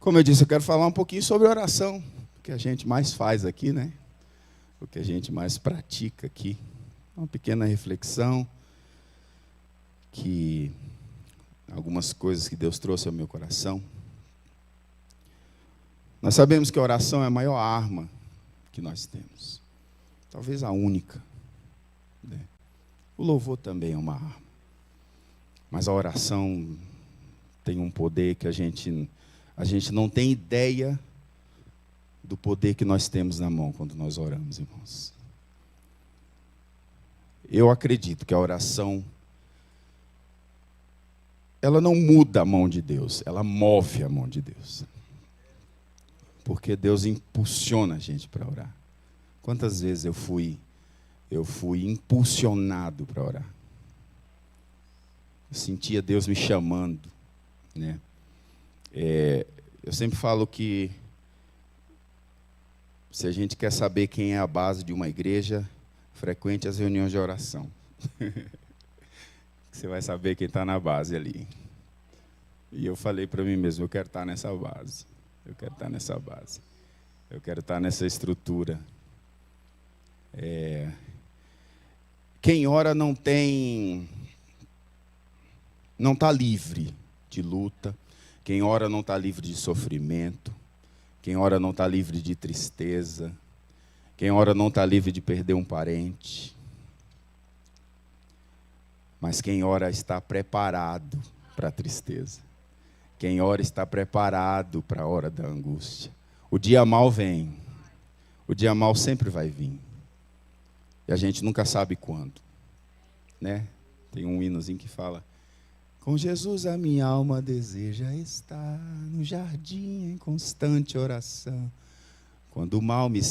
Como eu disse, eu quero falar um pouquinho sobre oração, o que a gente mais faz aqui, né? O que a gente mais pratica aqui. Uma pequena reflexão, que algumas coisas que Deus trouxe ao meu coração. Nós sabemos que a oração é a maior arma que nós temos. Talvez a única, né? O louvor também é uma arma. Mas a oração tem um poder que a gente não tem ideia do poder que nós temos na mão quando nós oramos, irmãos. Eu acredito que a oração, ela não muda a mão de Deus, ela move a mão de Deus. Porque Deus impulsiona a gente para orar. Quantas vezes eu fui impulsionado para orar? Eu sentia Deus me chamando, né? Eu sempre falo que se a gente quer saber quem é a base de uma igreja, frequente as reuniões de oração. Você vai saber quem está na base ali. E eu falei para mim mesmo, eu quero estar nessa base. Eu quero estar nessa base. Eu quero estar nessa estrutura. Quem ora não está livre de luta. Quem ora não está livre de sofrimento. Quem ora não está livre de tristeza. Quem ora não está livre de perder um parente. Mas quem ora está preparado para a tristeza. Quem ora está preparado para a hora da angústia. O dia mau vem. O dia mau sempre vai vir. E a gente nunca sabe quando, né? Tem um hinozinho que fala: com Jesus a minha alma deseja estar no jardim em constante oração. Quando o mal me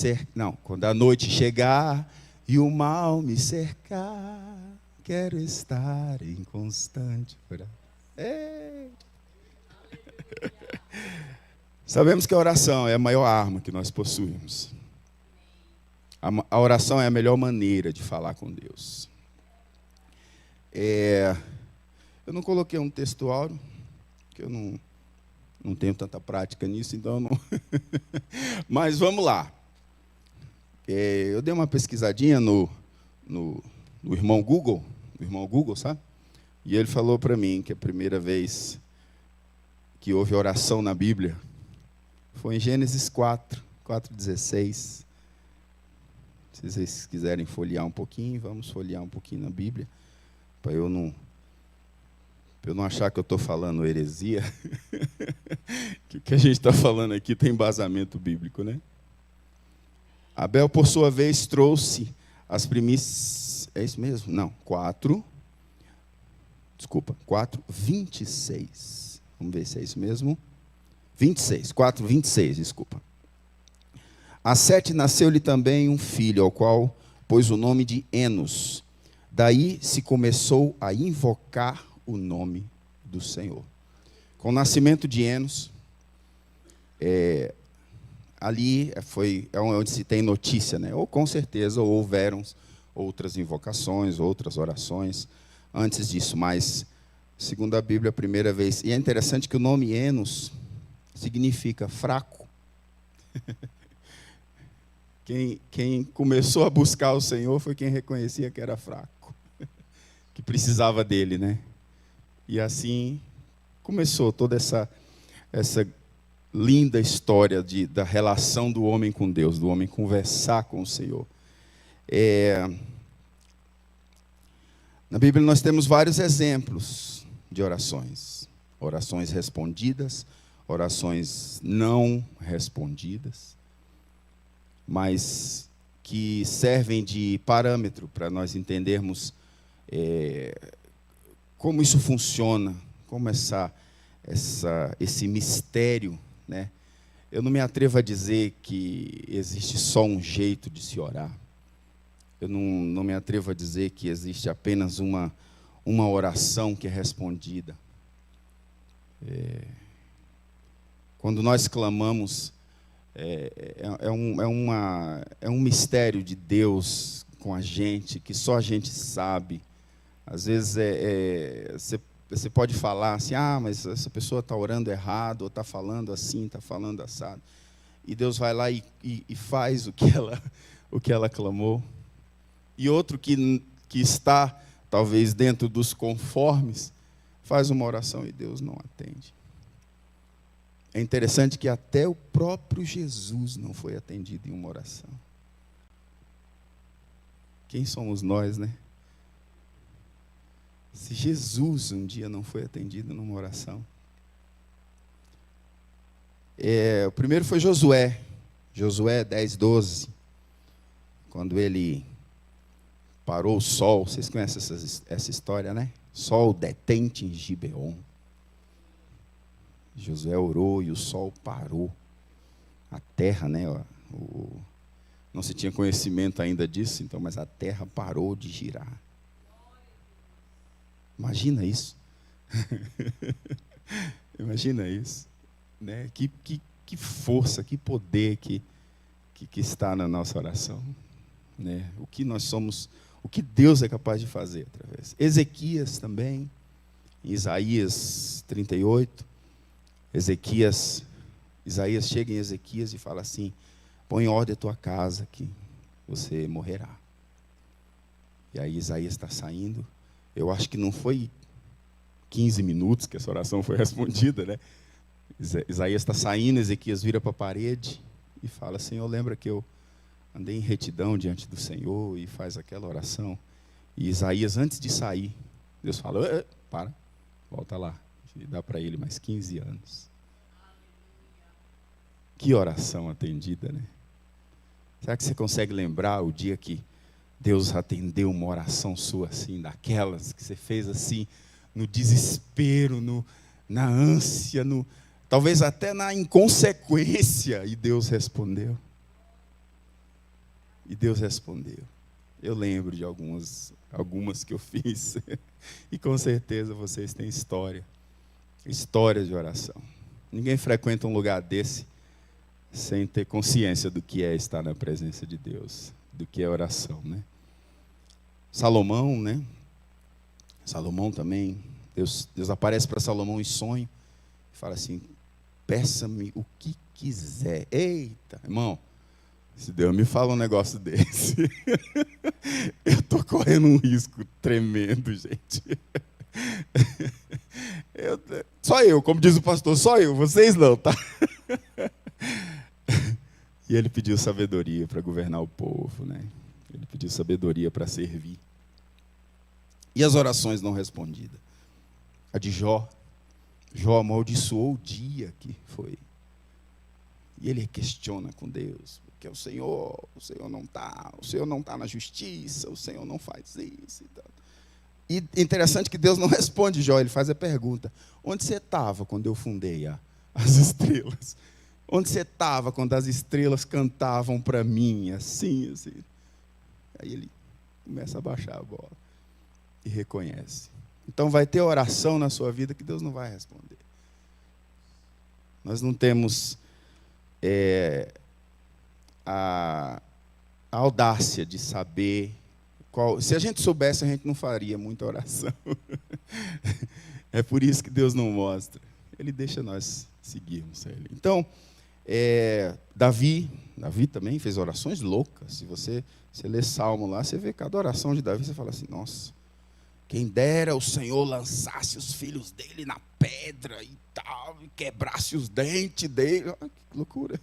quando a noite chegar e o mal me cercar, quero estar em constante oração. Sabemos que a oração é a maior arma que nós possuímos. A oração é a melhor maneira de falar com Deus. Eu não coloquei um textuário, porque eu não tenho tanta prática nisso, então eu não... Mas vamos lá. Eu dei uma pesquisadinha no irmão Google, sabe? E ele falou para mim que a primeira vez que houve oração na Bíblia foi em Gênesis 4:16. Se vocês quiserem folhear um pouquinho, vamos folhear um pouquinho na Bíblia, para eu não achar que eu estou falando heresia, que o que a gente está falando aqui tem embasamento bíblico, né? Abel, por sua vez, trouxe as primícias... É isso mesmo? Não, 4:26. Vamos ver se é isso mesmo. 4:26, desculpa. A Sete nasceu-lhe também um filho, ao qual pôs o nome de Enos. Daí se começou a invocar o nome do Senhor. Com o nascimento de Enos, ali é onde se tem notícia, né? Ou com certeza houveram outras invocações, outras orações antes disso, mas segundo a Bíblia, a primeira vez. E é interessante que o nome Enos significa fraco. Quem começou a buscar o Senhor foi quem reconhecia que era fraco, que precisava dele, né? E assim começou toda essa linda história da relação do homem com Deus, do homem conversar com o Senhor. Na Bíblia nós temos vários exemplos de orações. Orações respondidas, orações não respondidas, mas que servem de parâmetro para nós entendermos como isso funciona, como esse mistério, né? Eu não me atrevo a dizer que existe só um jeito de se orar. Eu não me atrevo a dizer que existe apenas uma oração que é respondida. Quando nós clamamos, é um mistério de Deus com a gente, que só a gente sabe. Às vezes você pode falar assim, mas essa pessoa está orando errado, ou está falando assim, está falando assado. E Deus vai lá e faz o que ela clamou. E outro que está, talvez, dentro dos conformes, faz uma oração e Deus não atende. É interessante que até o próprio Jesus não foi atendido em uma oração. Quem somos nós, né? Se Jesus um dia não foi atendido numa oração. O primeiro foi Josué. Josué 10:12. Quando ele parou o sol. Vocês conhecem essa história, né? Sol detente em Gibeon. Josué orou e o sol parou. A terra, né? Não se tinha conhecimento ainda disso, então, mas a terra parou de girar. Imagina isso. Imagina isso. Né? Que força, que poder que está na nossa oração. Né? O que nós somos, o que Deus é capaz de fazer através. Ezequias também, em Isaías 38. Isaías chega em Ezequias e fala assim: põe em ordem a tua casa que você morrerá. E aí Isaías está saindo. Eu acho que não foi 15 minutos que essa oração foi respondida, né? Isaías está saindo, Ezequias vira para a parede e fala: Senhor, lembra que eu andei em retidão diante do Senhor, e faz aquela oração. E Isaías, antes de sair, Deus fala: para, volta lá. E dá para ele mais 15 anos. Que oração atendida, né? Será que você consegue lembrar o dia que Deus atendeu uma oração sua assim, daquelas que você fez assim, no desespero, na ânsia, talvez até na inconsequência, e Deus respondeu? E Deus respondeu. Eu lembro de algumas que eu fiz, e com certeza vocês têm histórias de oração. Ninguém frequenta um lugar desse sem ter consciência do que é estar na presença de Deus, do que é oração, né? Salomão, né? Salomão também, Deus aparece para Salomão em sonho, e fala assim: peça-me o que quiser. Eita, irmão, se Deus me fala um negócio desse, eu estou correndo um risco tremendo, gente. Só eu, como diz o pastor, só eu, vocês não, tá? E ele pediu sabedoria para governar o povo, né? Ele pediu sabedoria para servir. E as orações não respondidas? A de Jó. Jó amaldiçoou o dia que foi. E ele questiona com Deus, porque o Senhor não está na justiça, o Senhor não faz isso e tal. E interessante que Deus não responde Jó, ele faz a pergunta: onde você estava quando eu fundei as estrelas? Onde você estava quando as estrelas cantavam para mim, assim, assim? Aí ele começa a baixar a bola e reconhece. Então vai ter oração na sua vida que Deus não vai responder. Nós não temos a audácia de saber qual. Se a gente soubesse, a gente não faria muita oração. É por isso que Deus não mostra. Ele deixa nós seguirmos Ele. Então, Davi também fez orações loucas. Se você lê Salmo lá, você vê cada oração de Davi, você fala assim: nossa, quem dera o Senhor lançasse os filhos dele na pedra e tal, e quebrasse os dentes dele. Ah, que loucura.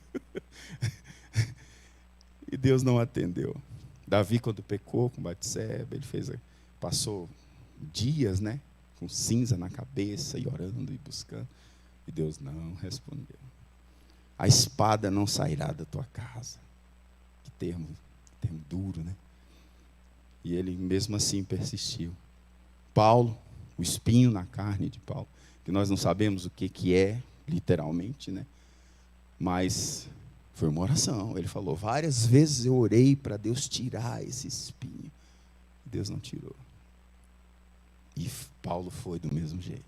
E Deus não atendeu. Davi, quando pecou com Batseba, ele passou dias, né, com cinza na cabeça, e orando e buscando. E Deus não respondeu. A espada não sairá da tua casa. Que termo duro, né? E ele mesmo assim persistiu. Paulo, o espinho na carne de Paulo, que nós não sabemos o que é, literalmente, né? Mas foi uma oração. Ele falou: várias vezes eu orei para Deus tirar esse espinho. Deus não tirou. E Paulo foi do mesmo jeito.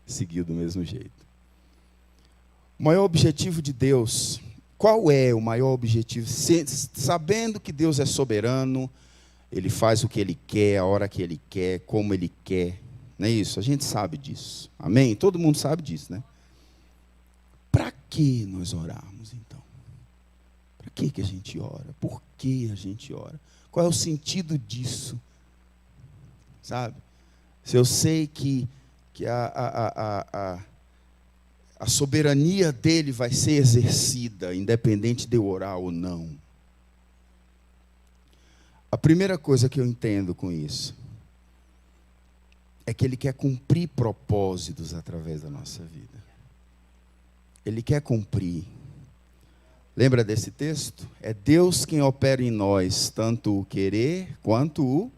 Seguiu do mesmo jeito. O maior objetivo de Deus, qual é o maior objetivo? Sabendo que Deus é soberano, Ele faz o que Ele quer, a hora que Ele quer, como Ele quer, Não é isso? A gente sabe disso. Amém? Todo mundo sabe disso, né? Para que nós orarmos, então? Para que a gente ora? Por que a gente ora? Qual é o sentido disso? Sabe? Se eu sei que a soberania dele vai ser exercida, independente de eu orar ou não. A primeira coisa que eu entendo com isso é que ele quer cumprir propósitos através da nossa vida. Ele quer cumprir. Lembra desse texto? É Deus quem opera em nós, tanto o querer quanto o...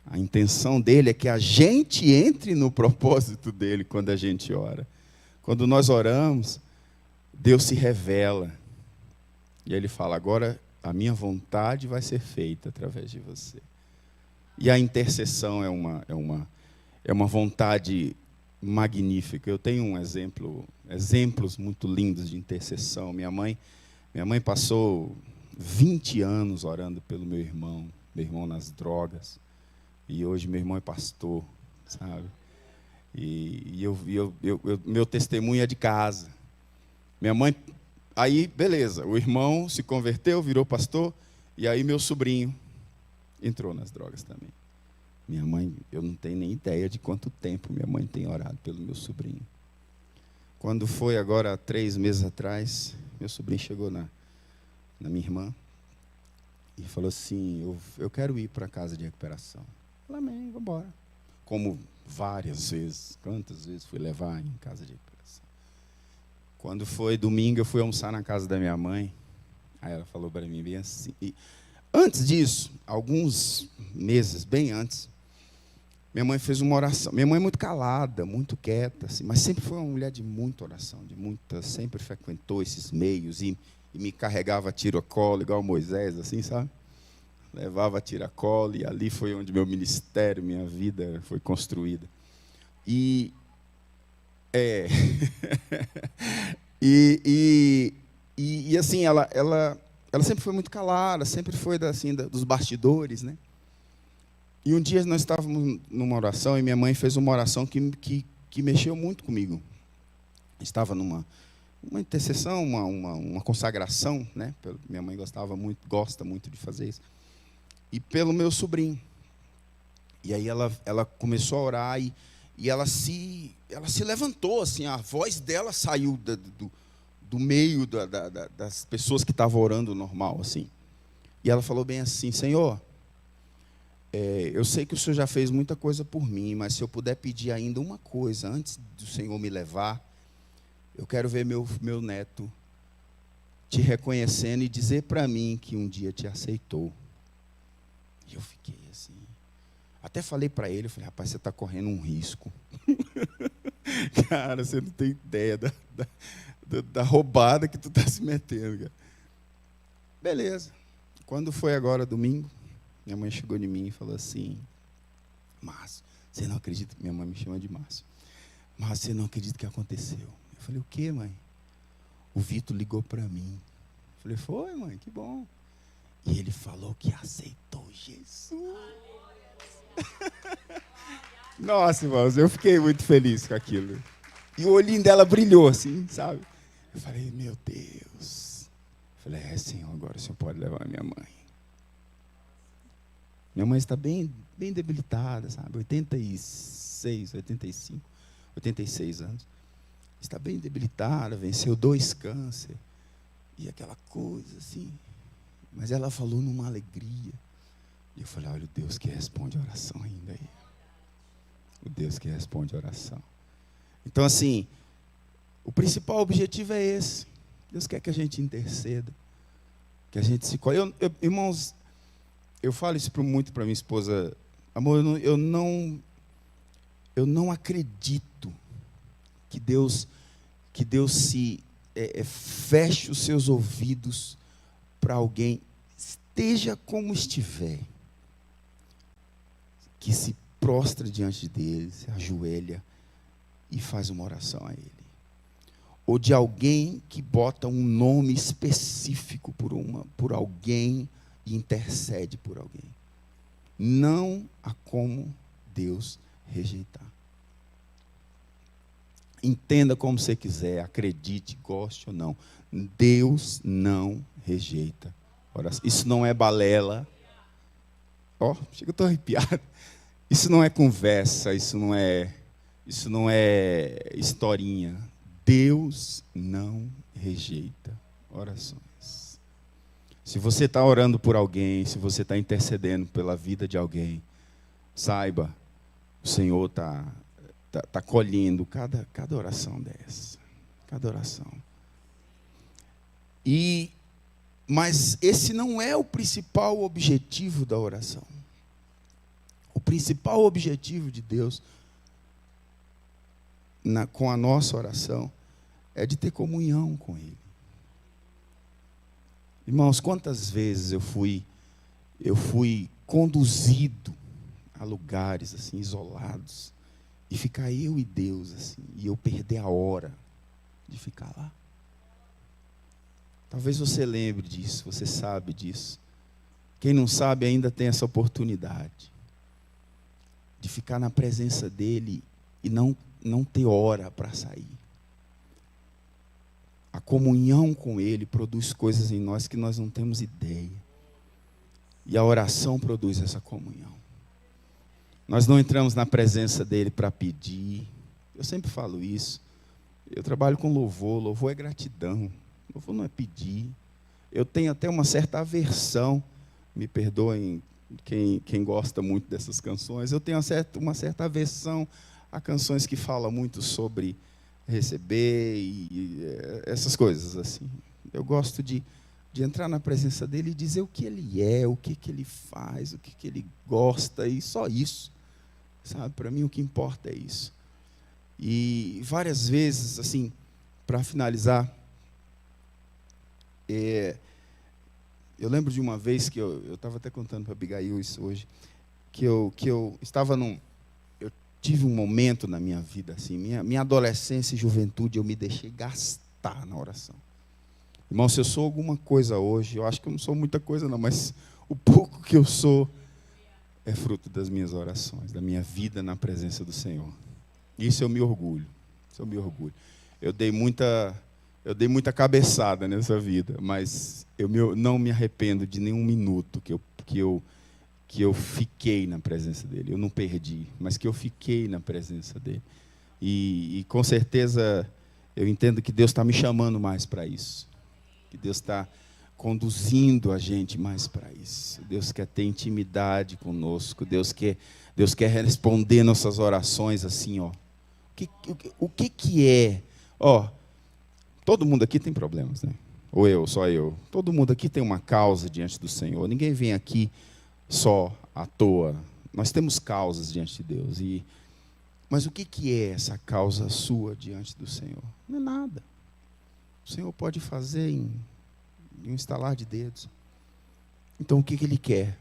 A intenção dele é que a gente entre no propósito dele quando a gente ora. Quando nós oramos, Deus se revela. E ele fala, agora a minha vontade vai ser feita através de você. E a intercessão é uma vontade magnífica. Eu tenho exemplos muito lindos de intercessão. Minha mãe passou 20 anos orando pelo meu irmão nas drogas. E hoje meu irmão é pastor, sabe? E meu testemunho é de casa. Minha mãe, aí beleza, o irmão se converteu, virou pastor, e aí meu sobrinho entrou nas drogas também. Minha mãe, eu não tenho nem ideia de quanto tempo minha mãe tem orado pelo meu sobrinho. Quando foi agora, 3 meses atrás, meu sobrinho chegou na minha irmã e falou assim, eu quero ir para a casa de recuperação. Eu falei, amém, vamos embora. Como várias vezes, quantas vezes fui levar em casa de recuperação. Quando foi domingo, eu fui almoçar na casa da minha mãe. Aí ela falou para mim bem assim. E antes disso, alguns meses, bem antes, minha mãe fez uma oração. Minha mãe é muito calada, muito quieta, assim, mas sempre foi uma mulher de muita oração, sempre frequentou esses meios e me carregava tiracolo, igual Moisés, assim, sabe? Levava tiracolo e ali foi onde meu ministério, minha vida foi construída. E assim, ela sempre foi muito calada, sempre foi dos bastidores, né? E um dia nós estávamos numa oração e minha mãe fez uma oração que mexeu muito comigo. Estava numa intercessão, uma consagração, né? Minha mãe gosta muito de fazer isso. E pelo meu sobrinho. E aí ela começou a orar e ela se levantou, assim, a voz dela saiu do meio das pessoas que estavam orando normal, assim. E ela falou bem assim, Senhor, eu sei que o Senhor já fez muita coisa por mim, mas se eu puder pedir ainda uma coisa, antes do Senhor me levar, eu quero ver meu neto te reconhecendo e dizer para mim que um dia te aceitou. E eu fiquei assim, até falei para ele, eu falei, rapaz, você está correndo um risco. Cara, você não tem ideia da roubada que tu está se metendo, cara. Beleza. Quando foi agora, domingo, minha mãe chegou em mim e falou assim, Márcio, você não acredita, minha mãe me chama de Márcio. Márcio, você não acredita o que aconteceu. Eu falei, o quê, mãe? O Vitor ligou para mim. Eu falei, foi, mãe, que bom. E ele falou que aceitou Jesus. Nossa, irmãos, eu fiquei muito feliz com aquilo. E o olhinho dela brilhou assim, sabe? Eu falei, meu Deus. Eu falei, Senhor, agora o Senhor pode levar a minha mãe. Minha mãe está bem debilitada, sabe? 86 anos. Está bem debilitada, venceu 2 cânceres. E aquela coisa assim. Mas ela falou numa alegria. E eu falei, olha, o Deus que responde a oração ainda aí. O Deus que responde a oração. Então, assim, o principal objetivo é esse. Deus quer que a gente interceda. Que a gente se... Irmãos, eu falo isso muito para minha esposa. Amor, eu não acredito que Deus se feche os seus ouvidos para alguém, esteja como estiver, que se prostra diante dele, se ajoelha e faz uma oração a ele. Ou de alguém que bota um nome específico por alguém e intercede por alguém. Não há como Deus rejeitar. Entenda como você quiser, acredite, goste ou não. Deus não rejeita oração. Isso não é balela. Ó, chega, eu estou arrepiado. Isso não é conversa, isso não é historinha. Deus não rejeita orações. Se você está orando por alguém, se você está intercedendo pela vida de alguém, saiba, o Senhor está colhendo cada oração dessa. Cada oração. Mas esse não é o principal objetivo da oração. O principal objetivo de Deus com a nossa oração é de ter comunhão com Ele. Irmãos, quantas vezes eu fui conduzido a lugares assim isolados e ficar eu e Deus assim, e eu perder a hora de ficar lá. Talvez você lembre disso, você sabe disso. Quem não sabe ainda tem essa oportunidade de ficar na presença dEle e não ter hora para sair. A comunhão com Ele produz coisas em nós que nós não temos ideia. E a oração produz essa comunhão. Nós não entramos na presença dEle para pedir. Eu sempre falo isso. Eu trabalho com louvor. Louvor é gratidão. Louvor não é pedir. Eu tenho até uma certa aversão. Me perdoem quem gosta muito dessas canções. Eu tenho uma certa aversão a canções que falam muito sobre receber e essas coisas assim. Eu gosto de entrar na presença dele e dizer o que ele é, o que ele faz, o que ele gosta, e só isso. Sabe, para mim o que importa é isso. E várias vezes, assim, para finalizar, eu lembro de uma vez que eu estava até contando para a Abigail isso hoje, que eu estava eu tive um momento na minha vida, assim, minha adolescência e juventude, eu me deixei gastar na oração. Irmão, se eu sou alguma coisa hoje, eu acho que eu não sou muita coisa não, mas o pouco que eu sou é fruto das minhas orações, da minha vida na presença do Senhor. Isso eu me orgulho, Eu dei muita cabeçada nessa vida, mas eu não me arrependo de nenhum minuto que eu fiquei na presença dele. Eu não perdi, mas que eu fiquei na presença dele. E com certeza eu entendo que Deus está me chamando mais para isso. Que Deus está conduzindo a gente mais para isso. Deus quer ter intimidade conosco. Deus quer responder nossas orações assim, ó. O que é? Ó, todo mundo aqui tem problemas, né? Ou só eu. Todo mundo aqui tem uma causa diante do Senhor. Ninguém vem aqui só à toa. Nós temos causas diante de Deus. Mas o que é essa causa sua diante do Senhor? Não é nada. O Senhor pode fazer em um estalar de dedos. Então o que Ele quer?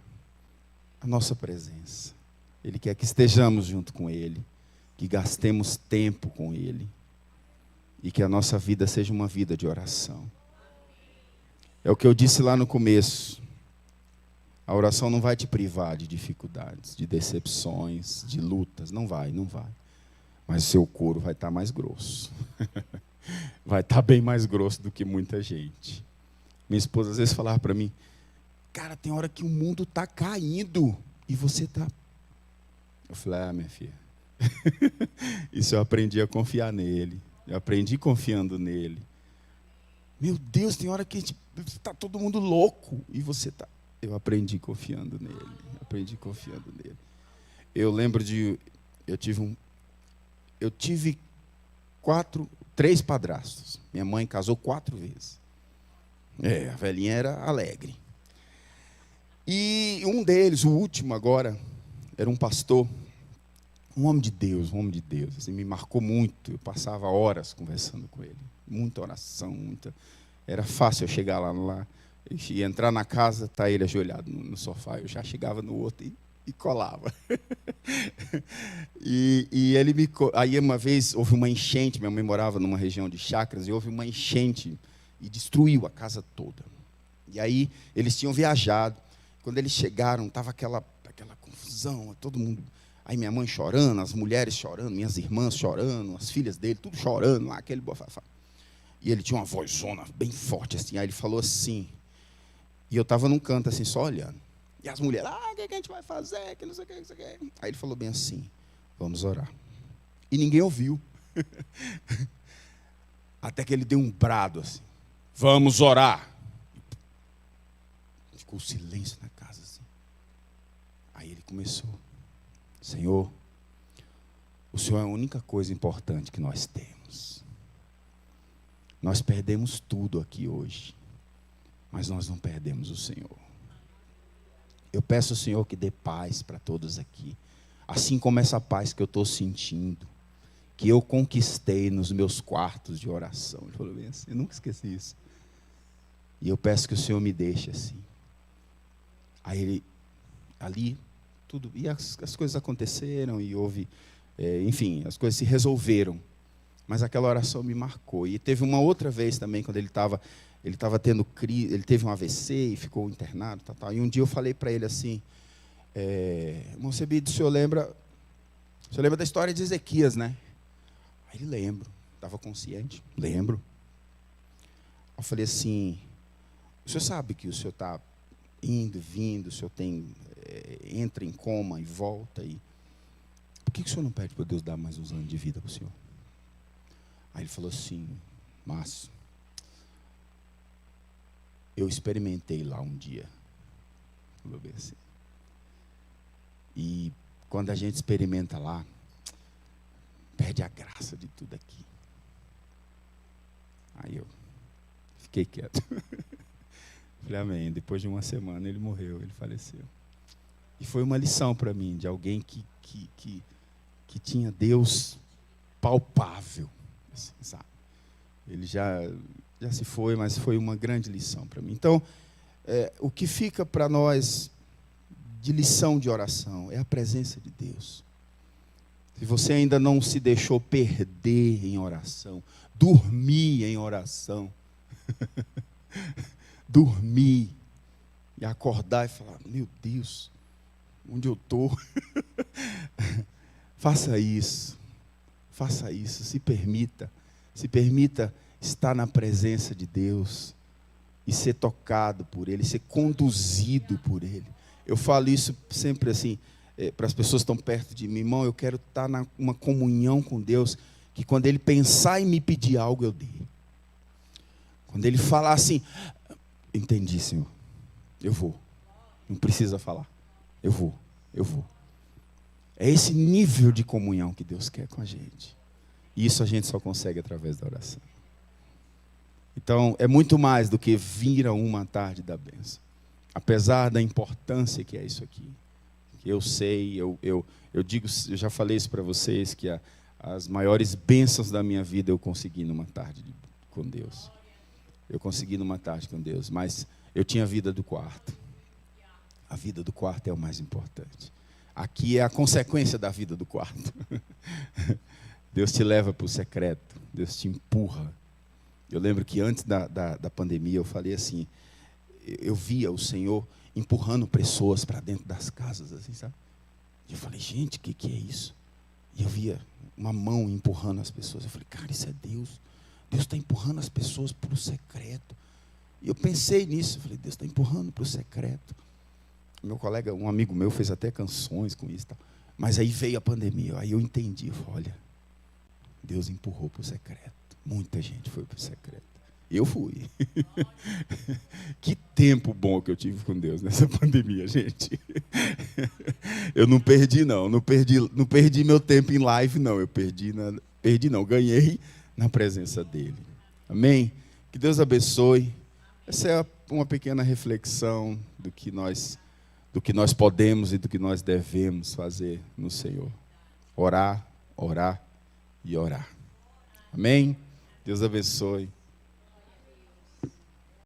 A nossa presença. Ele quer que estejamos junto com Ele, que gastemos tempo com Ele e que a nossa vida seja uma vida de oração. É o que eu disse lá no começo. A oração não vai te privar de dificuldades, de decepções, de lutas. Não vai. Mas o seu couro vai estar mais grosso. Vai estar bem mais grosso do que muita gente. Minha esposa às vezes falava para mim, cara, tem hora que o mundo está caindo e você está... Eu falei, minha filha, isso eu aprendi a confiar nele. Eu aprendi confiando nele. Meu Deus, tem hora que está todo mundo louco e você está... Eu aprendi confiando nele. Eu lembro eu tive 3 padrastos. Minha mãe casou 4 vezes. A velhinha era alegre. E um deles, o último agora, era um pastor, um homem de Deus. Assim, me marcou muito. Eu passava horas conversando com ele. Muita oração, Era fácil eu chegar lá e entrar na casa, tá ele ajoelhado no sofá. Eu já chegava no outro e colava. e ele Aí uma vez houve uma enchente, minha mãe morava numa região de chácaras, e houve uma enchente e destruiu a casa toda. E aí eles tinham viajado. Quando eles chegaram, estava aquela confusão, todo mundo. Aí minha mãe chorando, as mulheres chorando, minhas irmãs chorando, as filhas dele, tudo chorando lá, aquele bafafá. E ele tinha uma vozona bem forte assim. Aí ele falou assim, e eu estava num canto assim, só olhando. E as mulheres, o que a gente vai fazer? Que não sei o que, não sei o que. Aí ele falou bem assim, vamos orar. E ninguém ouviu. Até que ele deu um brado assim, vamos orar. Ficou silêncio na casa assim. Aí ele começou, Senhor, o Senhor é a única coisa importante que nós temos. Nós perdemos tudo aqui hoje, mas nós não perdemos o Senhor. Eu peço ao Senhor que dê paz para todos aqui, assim como essa paz que eu estou sentindo, que eu conquistei nos meus quartos de oração. Ele falou bem assim, eu nunca esqueci isso. E eu peço que o Senhor me deixe assim. Aí ele, ali, tudo, e as coisas aconteceram, e houve, enfim, as coisas se resolveram. Mas aquela oração me marcou. E teve uma outra vez também, quando ele estava tendo crise, ele teve um AVC e ficou internado, tal. E um dia eu falei para ele assim, irmão Cebido, o senhor lembra da história de Ezequias, né? Aí ele lembro, estava consciente, lembro. Eu falei assim, o senhor sabe que o senhor está indo, vindo, o senhor entra em coma e volta, e por que o senhor não pede para Deus dar mais uns anos de vida para o senhor? Aí ele falou assim, Márcio, eu experimentei lá um dia. Falou bem assim. E quando a gente experimenta lá, perde a graça de tudo aqui. Aí eu fiquei quieto. Falei, amém. Depois de uma semana ele morreu, ele faleceu. E foi uma lição para mim, de alguém que tinha Deus palpável. Assim, sabe? Ele já se foi, mas foi uma grande lição para mim. Então, o que fica para nós de lição de oração é a presença de Deus. Se você ainda não se deixou perder em oração, dormir em oração, dormir e acordar e falar, meu Deus, onde eu estou? Faça isso, se permita estar na presença de Deus e ser tocado por Ele, ser conduzido por Ele. Eu falo isso sempre assim, para as pessoas que estão perto de mim, irmão, eu quero estar numa comunhão com Deus, que quando Ele pensar em me pedir algo, eu dê. Quando Ele falar assim, entendi, Senhor, eu vou, não precisa falar, eu vou. É esse nível de comunhão que Deus quer com a gente. E isso a gente só consegue através da oração. Então, é muito mais do que vir a uma tarde da bênção. Apesar da importância que é isso aqui. Que eu sei, eu digo, eu já falei isso para vocês, que as maiores bênçãos da minha vida eu consegui numa tarde com Deus. Eu consegui numa tarde com Deus, mas eu tinha a vida do quarto. A vida do quarto é o mais importante. Aqui é a consequência da vida do quarto. Deus te leva para o secreto, Deus te empurra. Eu lembro que antes da pandemia eu falei assim, eu via o Senhor empurrando pessoas para dentro das casas, assim, sabe? E eu falei, gente, o que é isso? E eu via uma mão empurrando as pessoas. Eu falei, cara, isso é Deus. Deus está empurrando as pessoas para o secreto. E eu pensei nisso, eu falei, Deus está empurrando para o secreto. Meu colega, um amigo meu, fez até canções com isso. Mas aí veio a pandemia, aí eu entendi, eu falei, olha, Deus empurrou para o secreto. Muita gente foi para o secreto. Eu fui. Que tempo bom que eu tive com Deus nessa pandemia, gente. Eu não perdi, não. Não perdi meu tempo em live, não. Eu ganhei na presença dEle. Amém? Que Deus abençoe. Essa é uma pequena reflexão do que nós podemos e do que nós devemos fazer no Senhor. Orar, orar e orar. Amém? Deus abençoe.